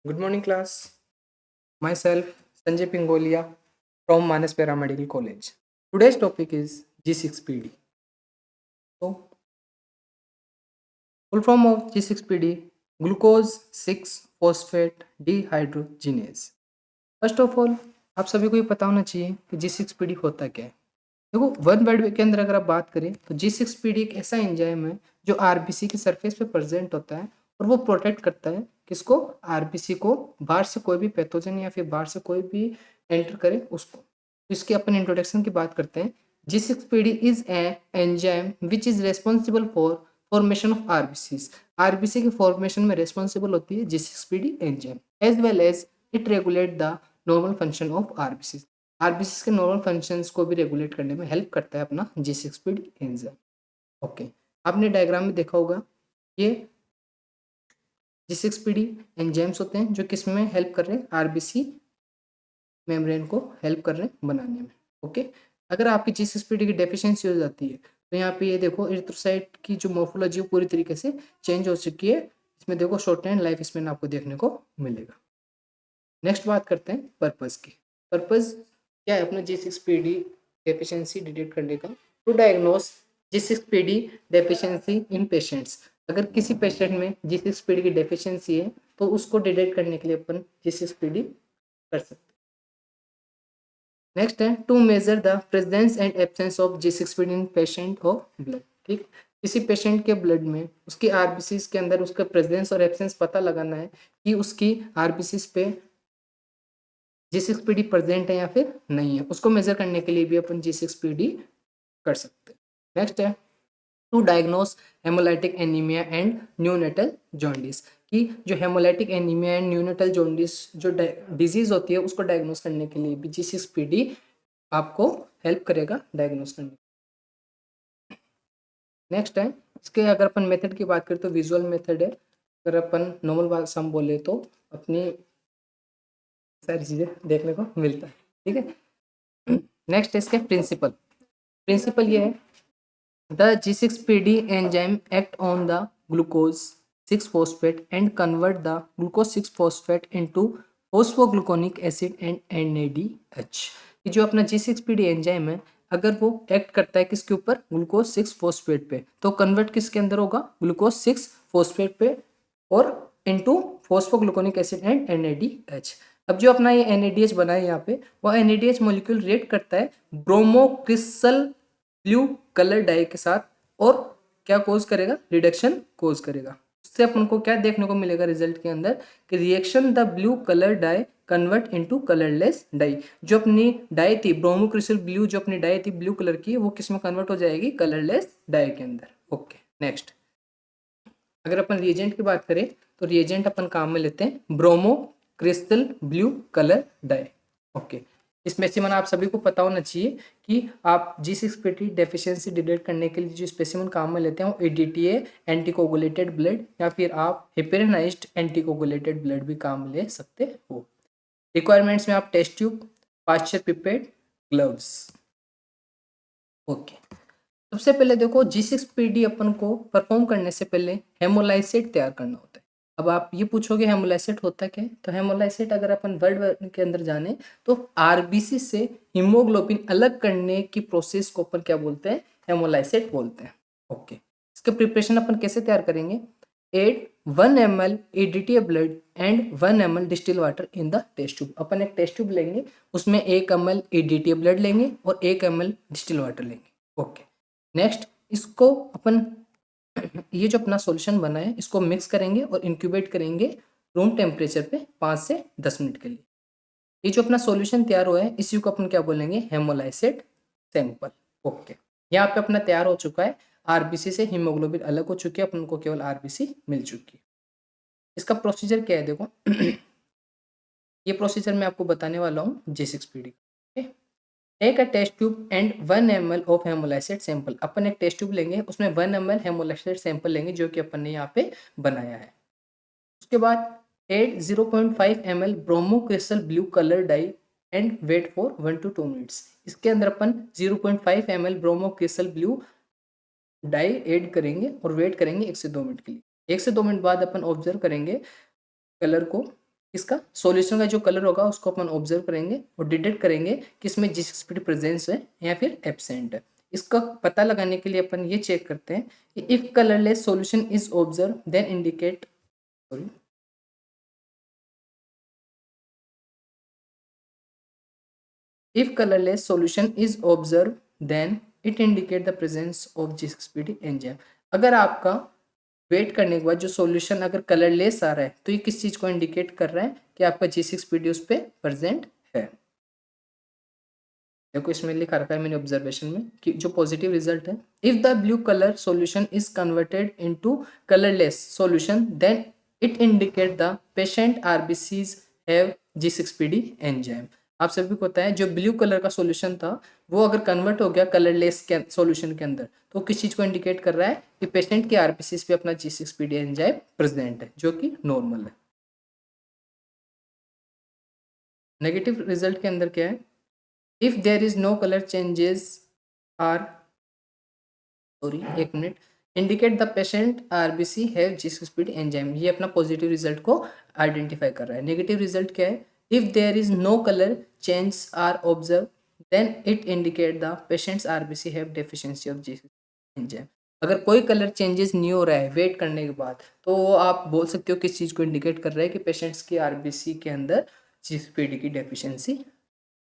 Good morning, class. Myself, Sanjay Pingolia from Manas Paramedical College. Today's topic is G6PD. So, full form of G6PD, glucose 6 phosphate dehydrogenase. First of all आप सभी को ये पता होना चाहिए कि G6PD होता क्या है। देखो, वन वर्ड के अंदर अगर आप बात करें तो G6PD एक ऐसा एंजाइम है जो आरबीसी की सरफेस पे प्रेजेंट होता है और वो प्रोटेक्ट करता है किसको, आरबीसी को, बाहर से कोई भी पैथोजन या फिर बाहर से कोई भी एंटर करे उसको। तो इसके अपन इंट्रोडक्शन की बात करते हैं। G6PD is a enzyme which is responsible for formation of RBC. RBC के फॉर्मेशन में रेस्पॉन्सिबल होती है G6PD enzyme, as well as it regulate the normal function of RBC. RBC के नॉर्मल फंक्शंस को भी रेगुलेट करने में हेल्प करता है अपना G6PD एंजाइम। ओके, आपने डायग्राम में देखा होगा ये G6PD एंजाइम्स होते हैं जो किस में हेल्प कर रहे हैं, आरबीसी मेम्ब्रेन को हेल्प कर रहे हैं बनाने में। ओके, अगर आपकी G6PD की डेफिशिएंसी हो जाती है तो यहाँ पे ये देखो एरिथ्रोसाइट की जो मोर्फोलॉजी पूरी तरीके से चेंज हो चुकी है। इसमें देखो शॉर्ट एंड लाइफ स्पेन आपको देखने को मिलेगा। नेक्स्ट बात करते हैं पर्पस की। पर्पस क्या है अपना G6PD डेफिशिएंसी डिटेक्ट करने का? To diagnose G6PD deficiency in patients. अगर किसी पेशेंट में G6PD की डेफिशिएंसी है तो उसको डिटेक्ट करने के लिए अपन G6PD कर सकते हैं। नेक्स्ट है to measure the presence and absence of G6PD in patient और ब्लड। ठीक, किसी पेशेंट के ब्लड में उसकी आरबीसीज के अंदर उसका प्रेजेंस और एब्सेंस पता लगाना है कि उसकी आरबीसीज पे G6PD प्रेजेंट है या फिर नहीं है, उसको मेजर करने के लिए भी अपन G6PD कर सकते हैं। नेक्स्ट है to diagnose haemolytic anaemia and neonatal jaundice. कि जो haemolytic anaemia and neonatal jaundice जो डिजीज होती है उसको डायग्नोस करने के लिए भी G6PD आपको हेल्प करेगा डायग्नोस करने। नेक्स्ट है इसके अगर अपन मेथड की बात करें तो विजुअल मेथड है। अगर अपन नॉर्मल बात सम बोले तो अपनी सारी चीज़ें देखने को मिलता है। ठीक है, नेक्स्ट है इसके प्रिंसिपल। प्रिंसिपल ये है the G6PD enzyme act on the glucose 6 phosphate and convert the glucose 6 phosphate into phosphogluconic acid and NADH। ये जो अपना G6PD एंजाइम है अगर वो एक्ट करता है किसके ऊपर, ग्लूकोज 6 phosphate पे, तो कन्वर्ट किसके अंदर होगा, ग्लूकोज 6 phosphate पे और इनटू फोस्फोग्लूकोनिक एसिड एंड NADH। अब जो अपना ये NADH बना है यहाँ पे वो NADH मॉलिक्यूल रिएक्ट करता है ब्रोमोक्रिस्टल ब्लू कलर डाई के साथ और क्या कोज करेगा, रिडक्शन कोज करेगा। उससे अपन को क्या देखने को मिलेगा रिजल्ट के अंदर कि reaction the blue colour dye convert into colourless dye. जो अपनी डाई थी ब्रोमोक्रिस्टल ब्लू, जो अपनी डाई थी ब्लू कलर की, वो किस में कन्वर्ट हो जाएगी, कलरलेस डाई के अंदर। ओके, नेक्स्ट अगर अपन रिएजेंट की बात करें तो रिएजेंट अपन काम में लेते हैं bromo crystal blue colour dye. Okay, इसमें स्पेसिमन आप सभी को पता होना चाहिए कि आप G6PD डेफिशिएंसी डिटेक्ट करने के लिए जो स्पेसिमन काम में लेते हैं वो ADTA एंटीकोगुलेटेड ब्लड या फिर आप हेपेरिनाइज्ड एंटीकोगुलेटेड ब्लड भी काम ले सकते हो। रिक्वायरमेंट्स में आप test tube, Pasteur pipette, gloves. Okay, सबसे पहले देखो G6PD अपन को परफॉर्म करने से पहले हेमोलाइसेट तैयार करना होता है। अब आप ये पूछोगे हेमोलाइसेट होता क्या है, तो हेमोलाइसेट अगर अपन वर्ड के अंदर जाने तो आरबीसी से हीमोग्लोबिन अलग करने की प्रोसेस को अपन क्या बोलते हैं, हेमोलाइसेट बोलते हैं। ओके, इसका प्रिपरेशन अपन कैसे तैयार करेंगे, add 1 ml ADTA blood and 1 ml distil water in the test tube. अपन एक टेस्ट ट्यूब लेंगे, उसमें 1 ml ADTA ब्लड लेंगे और 1 ml डिस्टिल वाटर लेंगे। ओके, नेक्स्ट इसको अपन ये जो अपना सॉल्यूशन बना है इसको मिक्स करेंगे और इंक्यूबेट करेंगे रूम टेम्परेचर पे 5 से 10 मिनट के लिए। ये जो अपना सॉल्यूशन तैयार हुआ है इसी को अपन क्या बोलेंगे, हेमोलाइसेट सैंपल। ओके, यहाँ पे अपना तैयार हो चुका है, आरबीसी से हीमोग्लोबिन अलग हो चुकी है, अपन को केवल आरबीसी मिल चुकी है। इसका प्रोसीजर क्या है देखो ये प्रोसीजर मैं आपको बताने वाला हूँ G6PD। Take a test tube and 1 ml of haemolysate sample. अपन एक टेस्ट ट्यूब लेंगे, उसमें 1 ml हेमोलाइसेट सैंपल लेंगे जो कि अपन ने यहाँ पे बनाया है। उसके बाद add 0.5 ml bromo crystal blue colour dye and wait for 1 to 2 minutes. इसके अंदर अपन 0.5 ml bromo crystal blue dye add करेंगे और वेट करेंगे 1 से 2 मिनट के लिए। 1 से 2 मिनट बाद अपन ऑब्जर्व करेंगे कलर को इसका सॉल्यूशन का जो कलर होगा उसको अपन ऑब्जर्व करेंगे और डिटेक्ट करेंगे कि इसमें G6PD प्रेजेंस है या फिर एब्सेंट है। इसका पता लगाने के लिए अपन ये चेक करते हैं कि if colourless solution is observe then indicate sorry if colorless solution is observed then it indicate the presence of G6PD enzyme. अगर आपका वेट करने के बाद जो सॉल्यूशन अगर कलरलेस आ रहा है तो ये किस चीज को इंडिकेट कर रहा है कि आपका G6PD उस पर प्रेजेंट है। देखो इसमें लिखा रखा है मैंने ऑब्जर्वेशन में कि जो पॉजिटिव रिजल्ट है, if the blue colour solution is converted into colourless solution then it indicate the patient RBCs have G6PD enzyme. आप सभी को पता है जो ब्लू कलर का सॉल्यूशन था वो अगर कन्वर्ट हो गया कलरलेस के सॉल्यूशन के अंदर तो किस चीज को इंडिकेट कर रहा है कि पेशेंट के आरबीसीज पे अपना G6PD एंजाइम प्रेजेंट है जो कि नॉर्मल है। नेगेटिव रिजल्ट के अंदर क्या है, if there is no color changes or एक minute indicate the patient RBC have G6PD enzyme। ये अपना पॉजिटिव रिजल्ट को आइडेंटिफाई कर रहा है। नेगेटिव रिजल्ट क्या है, if there is no color changes are observed then it indicate the patient's RBC have deficiency of G6PD enzyme। अगर कोई कलर चेंजेस नहीं हो रहा है वेट करने के बाद तो वो आप बोल सकते हो किस चीज़ को इंडिकेट कर रहा है कि पेशेंट्स की आरबीसी के अंदर G6PD की डेफिशिएंसी